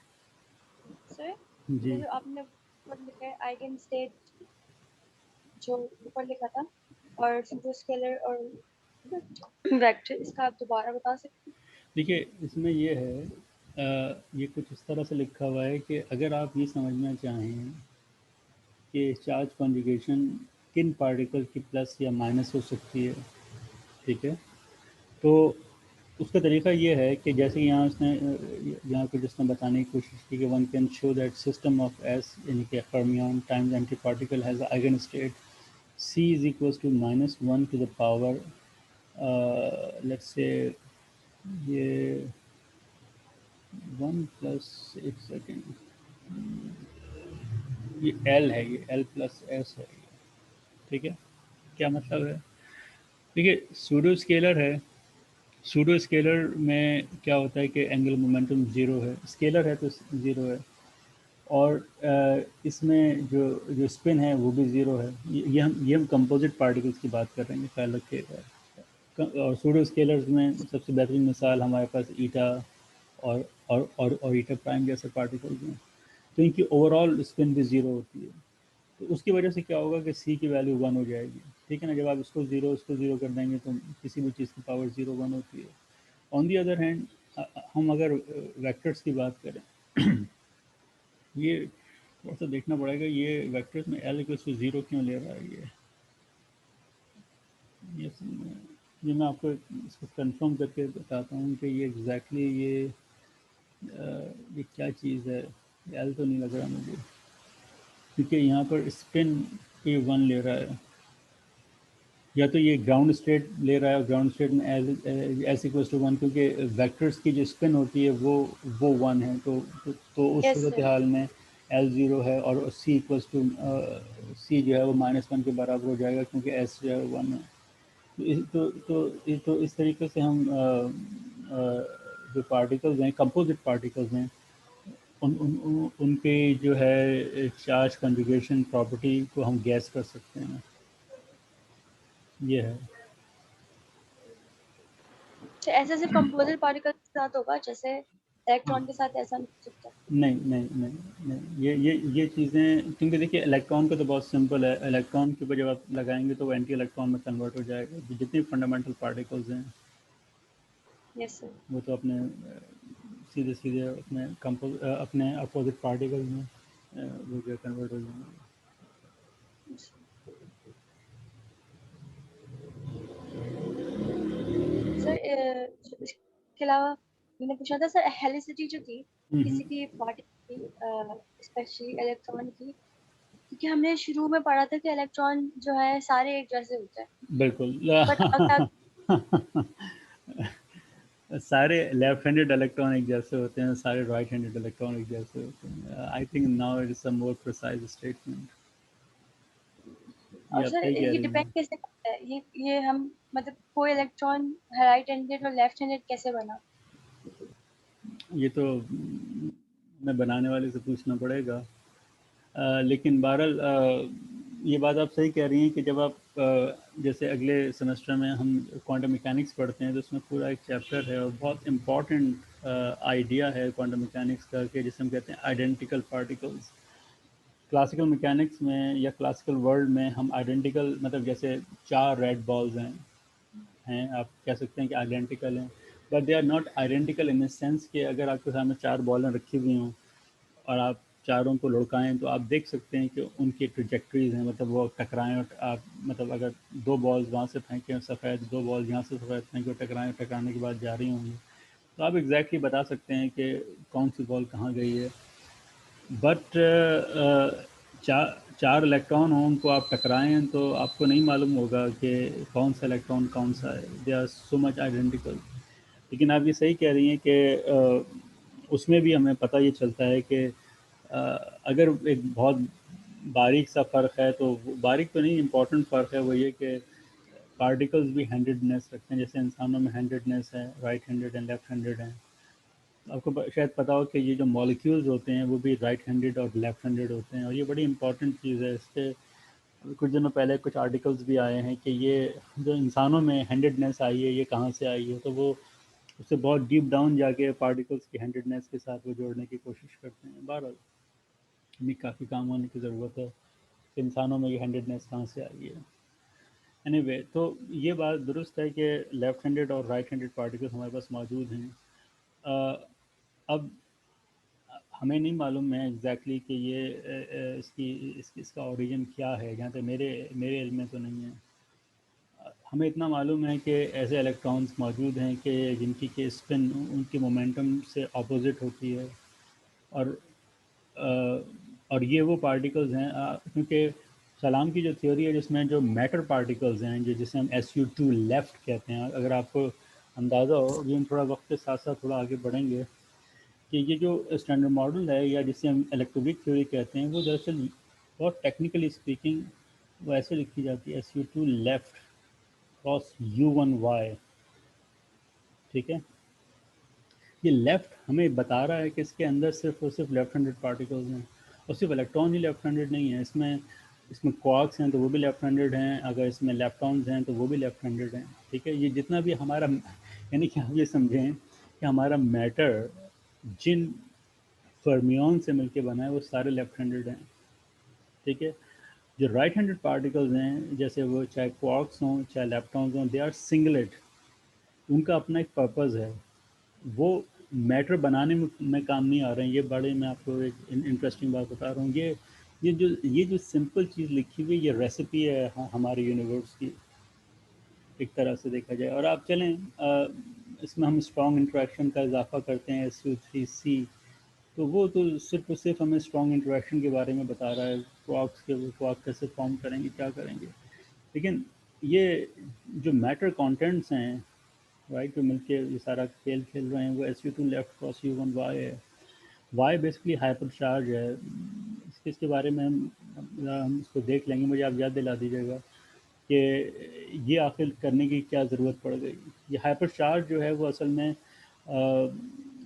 سر جی. یہ جو آپ نے اوپر لکھا ہے آئگن اسٹیٹ جو اوپر لکھا تھا اور سوڈو اسکیلر اور ویکٹر، اس کا آپ دوبارہ بتا سکتے دیکھیے اس میں یہ ہے یہ کچھ اس طرح سے لکھا ہوا ہے کہ اگر آپ یہ سمجھنا چاہیں کہ چارج کنجوگیشن کن پارٹیکل کی پلس یا مائنس ہو سکتی ہے. ٹھیک ہے. تو اس کا طریقہ یہ ہے کہ جیسے یہاں اس نے یہاں پہ جس نے بتانے کی کوشش کی کہ one can show that system of S یعنی کہ fermion times antiparticle has eigenstate C is equals to -1 to the power let's say یہ 1 + ایک سیکنڈ یہ ایل ہے، یہ L+S ہے. ٹھیک ہے. کیا مطلب ہے؟ دیکھیے سوڈو اسکیلر ہے، سوڈو اسکیلر میں کیا ہوتا ہے کہ اینگل مومنٹم 0 ہے، اسکیلر ہے تو 0 ہے. اور اس میں جو اسپن ہے وہ بھی 0 ہے. یہ ہم کمپوزٹ پارٹیکلس کی بات کر رہے ہیں، خیال رکھیے گا. اور سوڈو اسکیلرز میں سب سے بہترین مثال ہمارے پاس ایٹا اور ایٹا پرائم جیسے پارٹیکلز ہیں. تو ان کی اوور آل اسپن بھی 0 ہوتی ہے. تو اس کی وجہ سے کیا ہوگا کہ سی کی ویلیو 1 ہو جائے گی. ٹھیک ہے نا. جب آپ اس کو 0 کر دیں گے تو کسی بھی چیز کی پاور 0 1 ہوتی ہے. آن دی ادر ہینڈ ہم اگر ویکٹرس کی بات کریں یہ تھوڑا سا دیکھنا پڑے گا یہ ویکٹرس میں L=0 کیوں لے رہا ہے. یہ میں آپ کو اس کو کنفرم کر کے بتاتا ہوں کہ یہ ایگزیکٹلی یہ کیا چیز ہے، ایل تو نہیں لگ رہا مجھے، کیونکہ یہاں پر اسپن پہ 1 لے رہا ہے، یا تو یہ گراؤنڈ اسٹیٹ لے رہا ہے، اور گراؤنڈ اسٹیٹ میں ایز اکوز ٹو 1، کیونکہ ویکٹرس کی جو اسپن ہوتی ہے وہ 1 ہے، تو اس یس صورت سر. حال میں ایل 0 ہے، اور سی اکوز ٹو سی جو ہے وہ -1 کے برابر ہو جائے گا، کیونکہ ایس جو ہے 1 ہے. تو اس طریقے سے ہم جو پارٹیکلز ہیں، کمپوزٹ پارٹیکلز ہیں، ان کے جو ہے چارج کنجوگیشن پراپرٹی کو ہم گیس کر سکتے ہیں. یہ ہے. تو ایسا صرف کمپوزٹ پارٹیکل کے ساتھ ہوگا، جیسے الیکٹران کے ساتھ ایسا نہیں ہو سکتا؟ نہیں نہیں نہیں نہیں، یہ چیزیں، کیونکہ دیکھیے الیکٹران کا تو بہت سمپل ہے، الیکٹران کے اوپر جب آپ لگائیں گے تو وہ اینٹی الیکٹران میں کنورٹ ہو جائے گا. جتنی فنڈامنٹل پارٹیکلز ہیں یس سر. وہ تو اپنے سیدھے سیدھے اپنے اپوزٹ پارٹیکل میں وہ جو کنورٹ ہو جائیں گے. سر اس کے علاوہ میں نے پوچھا تھا سر، ہیلیسٹی جو تھی کسی کی پارٹیکل کی، اسپیشلی الیکٹران کی، کیونکہ ہم نے شروع میں پڑھا تھا کہ الیکٹران جو ہے سارے ایک جیسے ہوتے ہیں، بالکل. بٹ اگر سارے لیفٹ ہینڈیڈ الیکٹران ایک جیسے ہوتے ہیں، سارے رائٹ ہینڈیڈ الیکٹران ایک جیسے ہوتے ہیں. I think now it is a more precise statement. اور یہ آپ سر صحیح کہہ یہ رہی ہیں. ڈپینڈ کیسے کرتا ہے، یہ ہم مطلب کوئی الیکٹران رائٹ ہینڈیڈ اور لیفٹ ہینڈیڈ کیسے بنا؟ یہ تو میں بنانے والے سے پوچھنا پڑے گا. لیکن بہرحال یہ بات آپ صحیح کہہ رہی ہیں کہ جب آپ جیسے اگلے سمسٹر میں ہم کوانٹم میکینکس پڑھتے ہیں تو اس میں پورا ایک چیپٹر ہے اور بہت امپورٹنٹ آئیڈیا ہے کوانٹم میکینکس کا، کہ جسے ہم کہتے ہیں آئیڈینٹیکل پارٹیکلز. کلاسیکل میکینکس میں یا کلاسیکل ورلڈ میں ہم آئیڈینٹیکل، مطلب جیسے 4 ریڈ بالز ہیں آپ کہہ سکتے ہیں کہ آئیڈینٹیکل ہیں، but they are not identical in a sense کہ اگر آپ کے سامنے 4 بالیں رکھی ہوئی ہوں اور آپ چاروں کو لڑکائیں تو آپ دیکھ سکتے ہیں کہ ان کی ٹریجیکٹریز ہیں، مطلب وہ ٹکرائیں، اور آپ مطلب اگر 2 بالز وہاں سے پھینکیں سفید، 2 بالز یہاں سے سفید پھینکیں اور ٹکرائیں، ٹکرانے کے بعد جا رہی ہوں گی، تو آپ ایگزیکٹلی بتا سکتے ہیں کہ کون سی بال کہاں گئی ہے. بٹ چار الیکٹران ہوں، ان کو آپ ٹکرائیں تو آپ کو نہیں معلوم ہوگا کہ کون سا الیکٹران کون سا ہے. They are so much identical. لیکن آپ یہ صحیح کہہ رہی ہیں کہ اس میں بھی ہمیں پتہ یہ چلتا ہے کہ اگر ایک بہت باریک سا فرق ہے، تو باریک تو نہیں، امپورٹنٹ فرق ہے، وہ یہ کہ پارٹیکلز بھی ہینڈیڈنیس رکھتے ہیں. جیسے انسانوں میں ہینڈیڈنیس ہے، right handed and left handed ہیں. آپ کو شاید پتا ہو کہ یہ جو مالیکیولز ہوتے ہیں وہ بھی رائٹ ہینڈیڈ اور لیفٹ ہینڈیڈ ہوتے ہیں، اور یہ بڑی امپورٹنٹ چیز ہے. اس پہ کچھ دنوں پہلے کچھ آرٹیکلز بھی آئے ہیں کہ یہ جو انسانوں میں ہینڈیڈنیس آئی ہے یہ کہاں سے آئی ہے، تو وہ اس سے بہت ڈیپ ڈاؤن جا کے پارٹیکلز کی ہینڈیڈنیس کے ساتھ وہ جوڑنے کی کوشش کرتے ہیں. بہرحال ہمیں کافی کام ہونے کی ضرورت ہے کہ انسانوں میں یہ ہینڈیڈنیس کہاں سے آئی ہے. اینی وے، تو یہ بات درست ہے کہ لیفٹ ہینڈیڈ اور رائٹ ہینڈیڈ پارٹیکلز ہمارے پاس موجود ہیں. اب ہمیں نہیں معلوم ہے ایگزیکٹلی کہ یہ اس کا اوریجن کیا ہے. جہاں تک میرے علم میں تو نہیں ہے. ہمیں اتنا معلوم ہے کہ ایسے الیکٹرانز موجود ہیں کہ جن کی کہ اسپن ان کی مومنٹم سے اپوزٹ ہوتی ہے، اور اور یہ وہ پارٹیکلز ہیں کیونکہ کلام کی جو تھیوری ہے جس میں جو میٹر پارٹیکلز ہیں، جسے ہم SU2 لیفٹ کہتے ہیں، اگر آپ کو اندازہ ہو، یہ ہم تھوڑا وقت کے ساتھ ساتھ تھوڑا آگے بڑھیں گے، کہ یہ جو اسٹینڈرڈ ماڈل ہے یا جسے ہم الیکٹروک تھیوری کہتے ہیں، وہ دراصل بہت ٹیکنیکلی اسپیکنگ وہ ایسے لکھی جاتی ہے SU2 لیفٹ کراس U1Y. ٹھیک ہے، یہ لیفٹ ہمیں بتا رہا ہے کہ اس کے اندر صرف اور صرف لیفٹ ہینڈیڈ پارٹیکلز ہیں، اور صرف الیکٹران ہی لیفٹ ہینڈیڈ نہیں ہے. اس میں کوارکس ہیں تو وہ بھی لیفٹ ہینڈیڈ ہیں، اگر اس میں لیپٹانز ہیں تو وہ بھی لیفٹ ہینڈیڈ ہیں. ٹھیک ہے، یہ جتنا بھی ہمارا، یعنی کہ آپ یہ سمجھیں کہ ہمارا میٹر جن فرمیون سے مل کے بنا ہے وہ سارے لیفٹ ہینڈیڈ ہیں. ٹھیک ہے، جو رائٹ ہینڈیڈ پارٹیکلز ہیں جیسے وہ چاہے کوارکس ہوں چاہے لیپٹانز ہوں، دے آر سنگلیٹ. ان کا اپنا ایک پرپز ہے، وہ میٹر بنانے میں کام نہیں آ رہے ہیں. یہ بڑے میں آپ کو ایک انٹرسٹنگ بات بتا رہا ہوں. یہ جو سمپل چیز لکھی ہوئی، یہ ریسیپی ہے ہمارے یونیورس کی، ایک طرح سے دیکھا جائے. اور آپ چلیں اس میں ہم اسٹرانگ انٹریکشن کا اضافہ کرتے ہیں SU3C، تو وہ تو صرف ہمیں اسٹرانگ انٹریکشن کے بارے میں بتا رہا ہے، کواکس کے کواک کیسے فارم کریں گے، کیا کریں گے. لیکن یہ جو میٹر کانٹینٹس ہیں رائٹ، جو مل کے یہ سارا کھیل کھیل رہے ہیں، وہ SU2 لیفٹ کراس U1Y ہے. وائی بیسکلی ہائپر چارج ہے. اس کے بارے میں ہم اس کو دیکھ لیں گے. مجھے آپ یاد دلا دیجیے گا کہ یہ آخر کرنے کی کیا ضرورت پڑ گئی. یہ ہائپر چارج جو ہے وہ اصل میں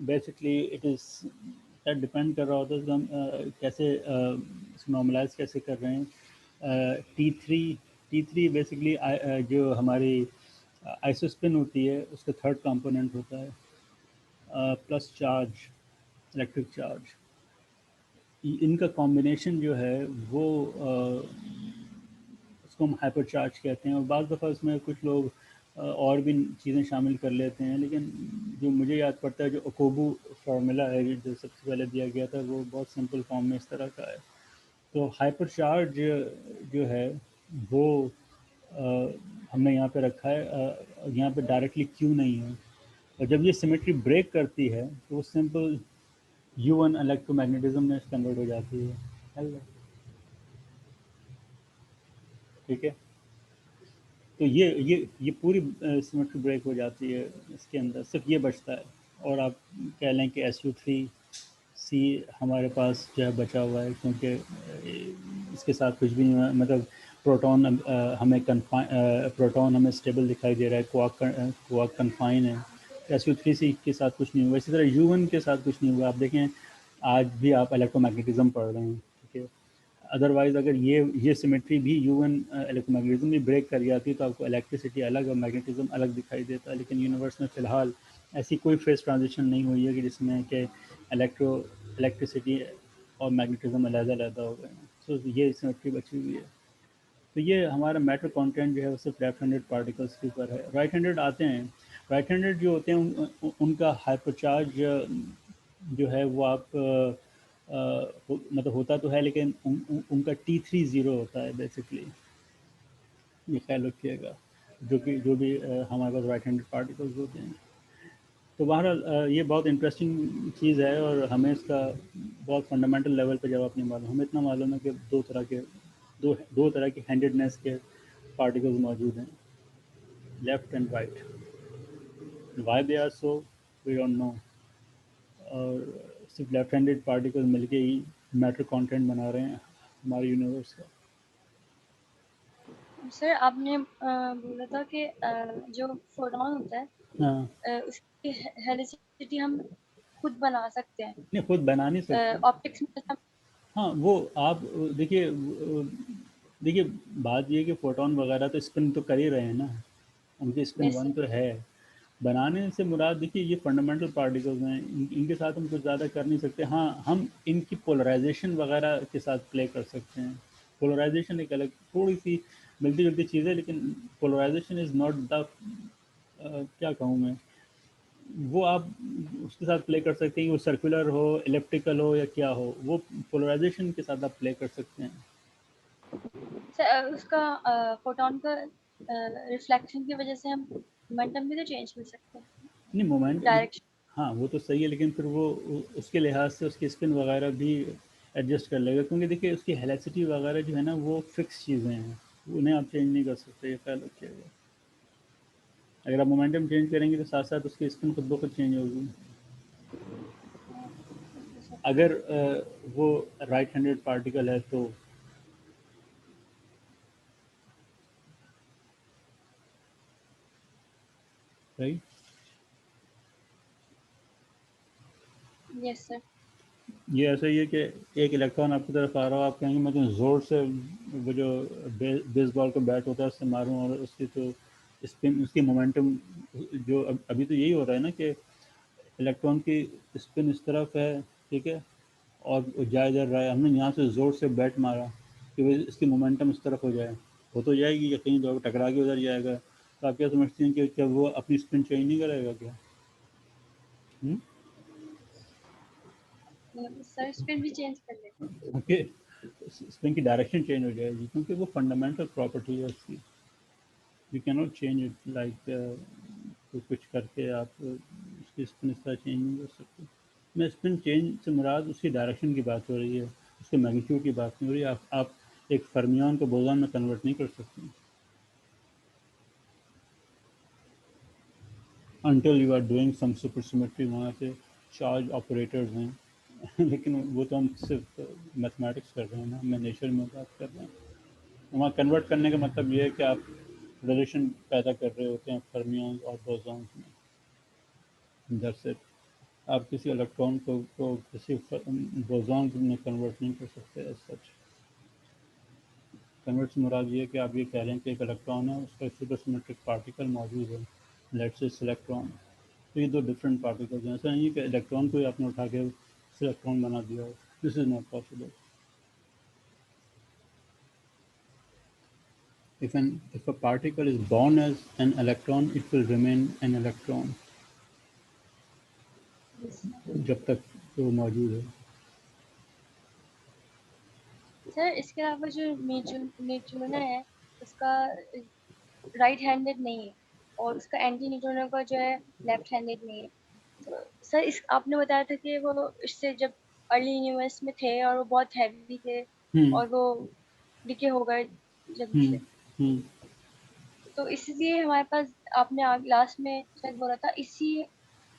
بیسکلی اٹ از ڈپینڈ کر رہا ہوتا ہے کہ ہم کیسے نارملائز کیسے کر رہے ہیں. T3 بیسکلی جو ہماری آئسوسپن ہوتی ہے اس کا تھرڈ کمپوننٹ ہوتا ہے پلس چارج، الیکٹرک چارج. ان کا کمبینیشن جو ہے وہ اس کو ہم ہائپر چارج کہتے ہیں. اور بعض دفعہ اس میں کچھ لوگ اور بھی چیزیں شامل کر لیتے ہیں، لیکن جو مجھے یاد پڑتا ہے جو اکوبو فارمولا ہے جو سب سے پہلے دیا گیا تھا وہ بہت سمپل فارم میں اس طرح کا ہے. تو ہائپر چارج جو ہے وہ ہم نے یہاں پہ رکھا ہے، یہاں پہ ڈائریکٹلی کیوں نہیں ہے. اور جب یہ سیمیٹری بریک کرتی ہے تو وہ سمپل U1 الیکٹرو میگنیٹزم میں کنورٹ ہو جاتی ہے. ٹھیک ہے، تو یہ پوری سیمیٹری بریک ہو جاتی ہے. اس کے اندر صرف یہ بچتا ہے، اور آپ کہہ لیں کہ SU3C ہمارے پاس جو ہے بچا ہوا ہے، کیونکہ اس کے ساتھ کچھ بھی نہیں ہے. مطلب پروٹون ہمیں اسٹیبل دکھائی دے رہا ہے، کواک کنفائن ہے. SU3C کے ساتھ کچھ نہیں ہوا. اسی طرح U1 کے ساتھ کچھ نہیں ہوا. آپ دیکھیں آج بھی آپ الیکٹرو میگنیٹزم پڑھ رہے ہیں، ٹھیک ہے. ادروائز اگر یہ سیمیٹری بھی U1 الیکٹرو میگنیٹزم بھی بریک کر جاتی تو آپ کو الیکٹریسٹی الگ اور میگنیٹزم الگ دکھائی دیتا. لیکن یونیورس میں فی الحال ایسی کوئی فیز ٹرانزیشن نہیں ہوئی ہے کہ جس میں کہ الیکٹریسٹی اور میگنیٹزم علیحدہ علیحدہ ہو گئے ہیں. سو یہ سیمیٹری بچی ہوئی ہے. تو یہ ہمارا میٹر کانٹینٹ جو ہے وہ صرف لیفٹ ہینڈیڈ پارٹیکلس کے اوپر ہے. رائٹ ہینڈیڈ آتے ہیں، رائٹ ہینڈیڈ جو ہوتے ہیں ان کا ہائپر چارج جو ہے وہ آپ مطلب ہوتا تو ہے، لیکن ان کا T30 ہوتا ہے بیسکلی. یہ خیال رکھیے گا جو بھی ہمارے پاس رائٹ ہینڈیڈ پارٹیکلز ہوتے ہیں. تو بہرحال یہ بہت انٹرسٹنگ چیز ہے، اور ہمیں اس کا بہت فنڈامنٹل لیول پہ جواب نہیں معلوم. ہمیں اتنا معلوم ہے کہ دو طرح کے ہینڈیڈنیس کے پارٹیکلز موجود ہیں، left and right. Why they are so we don't know. اور صرف لیفٹ ہینڈیڈ پارٹیکل مل کے ہی میٹر کانٹینٹ بنا رہے ہیں ہمارے یونیورس کا. سر آپ نے بولا تھا کہ جو فوٹون ہوتا ہے ہاں، اس کی ہیلیسٹی ہم خود بنا سکتے ہیں. نہیں خود بنا نہیں سکتے. آپٹکس میں ہاں وہ آپ دیکھیے بات یہ کہ فوٹون وغیرہ تو اسپن تو کر ہی رہے ہیں نا، ان کی اسپن یس 1 تو ہے. بنانے سے مراد دیکھیے یہ فنڈامنٹل پارٹیکلز ہیں، ان کے ساتھ ہم کچھ زیادہ کر نہیں سکتے. ہاں ہم ان کی پولرائزیشن وغیرہ کے ساتھ پلے کر سکتے ہیں. پولرائزیشن ایک الگ تھوڑی سی ملتی جلتی چیز ہے، لیکن پولرائزیشن از ناٹ دا کیا کہوں میں، وہ آپ اس کے ساتھ پلے کر سکتے ہیں کہ وہ سرکولر ہو، الیپٹیکل ہو یا کیا ہو، وہ پولرائزیشن کے ساتھ آپ پلے کر سکتے ہیں. اس کا فوٹون کا ریفلیکشن کی وجہ سے ہم مومنٹم بھی تو چینج کر سکتے ہیں، نہیں مومنٹ، ڈائریکشن. ہاں وہ تو صحیح ہے، لیکن پھر وہ اس کے لحاظ سے اس کی اسپن وغیرہ بھی ایڈجسٹ کر لے گا، کیونکہ دیکھیے اس کی ہیلیسٹی وغیرہ جو ہے نا وہ فکس چیزیں ہیں، انہیں آپ چینج نہیں کر سکتے. یہ خیال رکھیے گا. اگر آپ مومنٹم چینج کریں گے تو ساتھ ساتھ اس کی اسپن خود بخود چینج ہوگی. اگر وہ رائٹ ہینڈیڈ پارٹیکل ہے تو رائٹ. یس سر. یہ ایسا ہی ہے کہ ایک الیکٹران آپ کی طرف آ رہا ہو، آپ کہیں گے میں تو زور سے وہ جو بیس بال کا بیٹ ہوتا ہے اس سے ماروں، اور اس کی تو اسپن، اس کی مومنٹم جو ابھی تو یہی ہو رہا ہے نا کہ الیکٹران کی اسپن اس طرف ہے، ٹھیک ہے، اور جا ادھر رہا ہے. ہم نے یہاں سے زور سے بیٹ مارا کہ اس کی مومنٹم اس طرف ہو جائے، ہو تو جائے گی یقین، تو ٹکرا کے ادھر جائے گا. تو آپ کیا سمجھتے ہیں کہ کیا وہ اپنی اسپن چینج نہیں کرے گا کیا؟ سر اسپن بھی چینج کر لیتے ہیں. اوکے، اسپن کی ڈائریکشن چینج ہو جائے گی، کیونکہ وہ فنڈامنٹل پراپرٹی ہے اس کی. یو کی ناٹ چینج اٹ لائک تو کچھ کر کے آپ اس کی اسپن اس طرح چینج نہیں کر سکتے. میں اسپن چینج سے مراد اس کی ڈائریکشن کی بات ہو رہی ہے, اس کے میگنیٹیوڈ کی بات نہیں ہو رہی. آپ ایک فرمیون کو بوزون میں کنورٹ نہیں کر سکتے until you are doing some super symmetry. وہاں پہ چارج آپریٹرز ہیں لیکن وہ تو ہم صرف میتھمیٹکس کر رہے ہیں نا, ہم نیچر میں بات کر رہے ہیں. وہاں کنورٹ کرنے کا مطلب یہ ہے کہ آپ ریلیشن پیدا کر رہے ہوتے ہیں فرمیونز اور بوزونز میں. That's it. آپ کسی الیکٹران کو کسی بوزون میں کنورٹ نہیں کر سکتے ایز سچ. کنورٹ سے مراد یہ ہے کہ آپ یہ کہہ رہے ہیں کہ ایک الیکٹران ہے, اس کا ایک سپر سیمیٹرک پارٹیکل موجود ہے, لیٹس سے الیکٹران. تو یہ دو ڈفرینٹ پارٹیکلز ہیں. ایسا نہیں ہے کہ الیکٹران کو ہی آپ نے اٹھا کے الیکٹران بنا دیا ہو. This is not possible. If a particle is born as an electron, it will remain an electron جب تک وہ موجود ہے. سر اس کے علاوہ جو نیوٹرون ہے اس کا رائٹ ہینڈڈ نہیں ہے, اور اس کا اینٹی نیوٹرون کا جو ہے لیفٹ ہینڈڈ نہیں ہے. سر آپ نے بتایا تھا کہ وہ اس سے جب ارلی یونیورس میں تھے اور وہ بہت ہیوی تھے اور وہ ڈکے ہو گئے جلدی سے, تو اس لیے ہمارے پاس, آپ نے لاسٹ میں شاید بولا تھا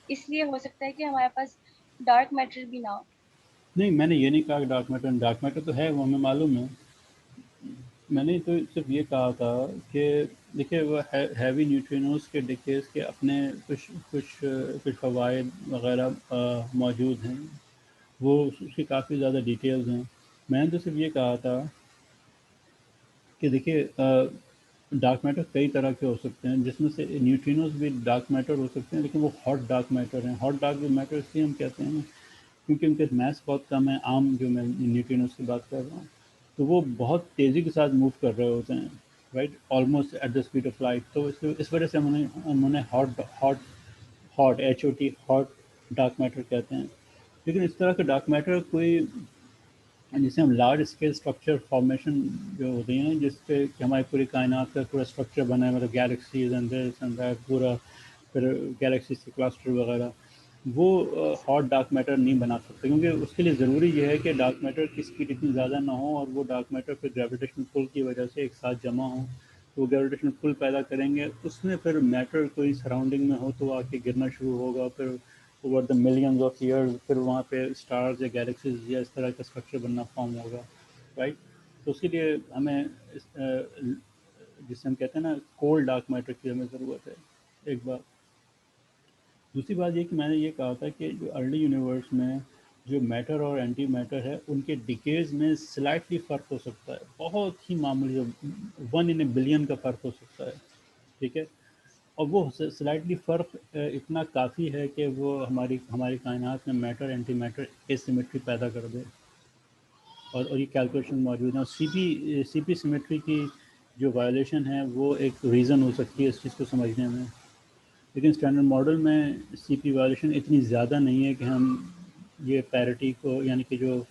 اس لیے ہو سکتا ہے کہ ہمارے پاس ڈارک میٹر بھی نہ ہو. نہیں, میں نے یہ نہیں کہا کہ ڈارک میٹر تو ہے, وہ ہمیں معلوم ہے. میں نے تو صرف یہ کہا تھا کہ دیکھیے وہ ہیوی نیوٹرینوز کے ڈکیز کے اپنے کچھ فوائد وغیرہ موجود ہیں, وہ اس کی کافی زیادہ ڈیٹیلز ہیں. میں نے تو صرف یہ کہا تھا کہ دیکھیے ڈارک میٹر کئی طرح کے ہو سکتے ہیں, جس میں سے نیوٹرینوز بھی ڈارک میٹر ہو سکتے ہیں, لیکن وہ ہاٹ ڈارک میٹر ہیں. ہاٹ ڈارک میٹر اس لیے ہم کہتے ہیں کیونکہ ان کے میس بہت کم ہے. عام جو میں نیوٹرینوز کی بات کر رہا ہوں, تو وہ بہت تیزی کے ساتھ موو کر رہے ہوتے ہیں, right, almost at the speed of light. تو اس وجہ سے ہم انہیں hot HOT hot dark matter کہتے ہیں. لیکن اس طرح کے ڈارک میٹر کوئی جسے ہم لارج اسکیل اسٹرکچر فارمیشن جو ہوتی ہیں, جس پہ کہ ہماری پوری کائنات کا پورا اسٹرکچر بنا ہے, مطلب گیلیکسیز پورا, پھر گیلیکسیز کے کلسٹر وغیرہ, وہ ہاٹ ڈارک میٹر نہیں بنا سکتے, کیونکہ اس کے لیے ضروری یہ ہے کہ ڈارک میٹر کی اسپیڈ اتنی زیادہ نہ ہو, اور وہ ڈارک میٹر پھر گریویٹیشنل پل کی وجہ سے ایک ساتھ جمع ہوں, تو وہ گریویٹیشنل پل پیدا کریں گے. اس میں پھر میٹر کوئی سراؤنڈنگ میں ہو تو وہ آ کے گرنا شروع ہوگا, پھر over the millions of years پھر وہاں پہ اسٹارز یا گیلیکسیز یا اس طرح کا اسٹرکچر بننا فارم ہوگا, رائٹ. تو اس کے لیے ہمیں جسے ہم کہتے ہیں نا کولڈ ڈارک میٹر کی ہمیں ضرورت ہے, ایک بات. دوسری بات یہ کہ میں نے یہ کہا تھا کہ جو ارلی یونیورس میں جو میٹر اور اینٹی میٹر ہے, ان کے ڈیکیز میں سلائٹلی فرق ہو سکتا ہے, بہت ہی معمولی, 1 in a billion کا فرق ہو سکتا ہے, ٹھیک ہے. اور وہ سلائٹلی فرق اتنا کافی ہے کہ وہ ہماری کائنات میں میٹر اینٹی میٹر ایسیمیٹری پیدا کر دے, اور یہ کیلکولیشن موجود ہے. اور سی پی سیمیٹری کی جو وائلیشن ہے وہ ایک ریزن ہو سکتی ہے اس چیز کو سمجھنے میں, لیکن اسٹینڈرڈ ماڈل میں سی پی وائلیشن اتنی زیادہ نہیں ہے کہ ہم یہ پیرٹی کو, یعنی کہ جو